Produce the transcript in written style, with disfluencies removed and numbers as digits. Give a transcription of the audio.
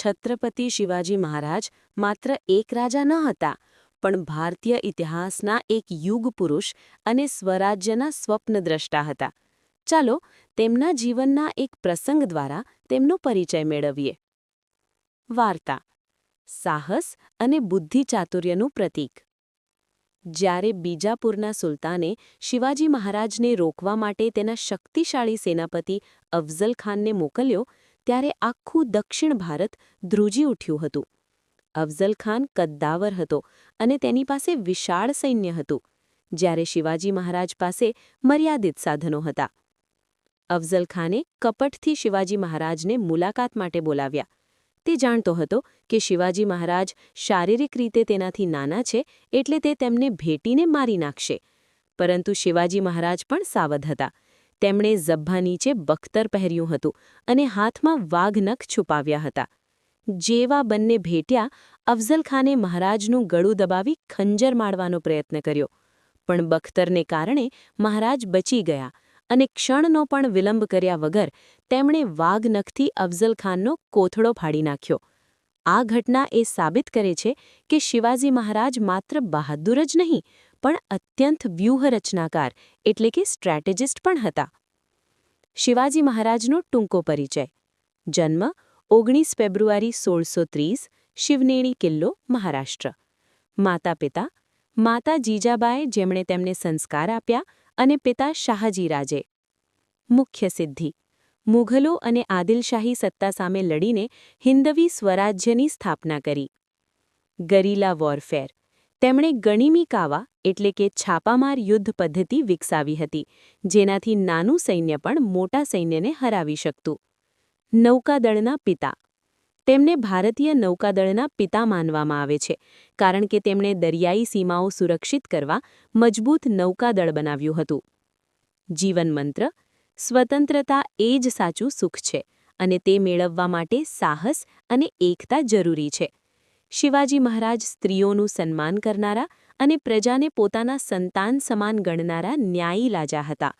છત્રપતિ શિવાજી મહારાજ માત્ર એક રાજા ન હતા, પણ ભારતીય ઇતિહાસના એક યુગ પુરુષ અને સ્વરાજ્યના સ્વપ્નદ્રષ્ટા હતા. ચાલો તેમના જીવનના એક પ્રસંગ દ્વારા તેમનો પરિચય મેળવીએ. વાર્તા. સાહસ અને બુદ્ધિચાતુર્યનું પ્રતીક. જ્યારે બીજાપુરના સુલતાને શિવાજી મહારાજને રોકવા માટે તેના શક્તિશાળી સેનાપતિ અફઝલ ખાનને મોકલ્યો, ત્યારે આખું દક્ષિણ ભારત ધ્રુજી ઉઠ્યું હતું. અફઝલ ખાન કદ્દાવર હતો અને તેની પાસે વિશાળ સૈન્ય હતું, જ્યારે શિવાજી મહારાજ પાસે મર્યાદિત સાધનો હતા. અફઝલ ખાને કપટથી શિવાજી મહારાજને મુલાકાત માટે બોલાવ્યા. તે જાણતો હતો કે શિવાજી મહારાજ શારીરિક રીતે તેનાથી નાના છે, એટલે તે તેમને ભેટીને મારી નાખશે. પરંતુ શિવાજી મહારાજ પણ સાવધ હતા. તેમણે ઝભ્ભા નીચે બખ્તર પહેર્યું હતું અને હાથમાં વાઘનખ છુપાવ્યા હતા. જેવા બંને ભેટ્યા, અફઝલ ખાને મહારાજનું ગળું દબાવી ખંજર મારવાનો પ્રયત્ન કર્યો, પણ બખ્તરને કારણે મહારાજ બચી ગયા અને ક્ષણનો પણ વિલંબ કર્યા વગર તેમણે વાઘનખથી અફઝલ ખાનનો કોથળો ફાડી નાખ્યો. આ ઘટના એ સાબિત કરે છે કે શિવાજી મહારાજ માત્ર બહાદુર જ નહીં, પણ અત્યંત વ્યૂહરચનાકાર એટલે કે સ્ટ્રેટેજિસ્ટ પણ હતા. શિવાજી મહારાજનો ટૂંકો પરિચય. જન્મ 19 ફેબ્રુઆરી 1630, શિવનેરી કિલ્લો, મહારાષ્ટ્ર. માતા-પિતા. માતા જીજાબાએ, જેમણે તેમને સંસ્કાર આપ્યા, અને પિતા શાહજીરાજે. મુખ્ય સિદ્ધિ. મુઘલો અને આદિલશાહી સત્તા સામે લડીને હિન્દવી સ્વરાજ્યની સ્થાપના કરી. ગરીલા વોરફેર. તેમણે ગણીમી કાવા એટલે કે છાપામાર યુદ્ધ પદ્ધતિ વિકસાવી હતી, જેનાથી નાનું સૈન્ય પણ મોટા સૈન્યને હરાવી શકતું. નૌકાદળના પિતા. તેમને ભારતીય નૌકાદળના પિતા માનવામાં આવે છે, કારણ કે તેમણે દરિયાઈ સીમાઓ સુરક્ષિત કરવા મજબૂત નૌકાદળ બનાવ્યું હતું. જીવન મંત્ર. સ્વતંત્રતા એ જ સાચું સુખ છે, અને તે મેળવવા માટે સાહસ અને એકતા જરૂરી છે. શિવાજી મહારાજ સ્ત્રીઓનું સન્માન કરનારા અને પ્રજાને પોતાના સંતાન સમાન ગણનારા ન્યાયી રાજા હતા.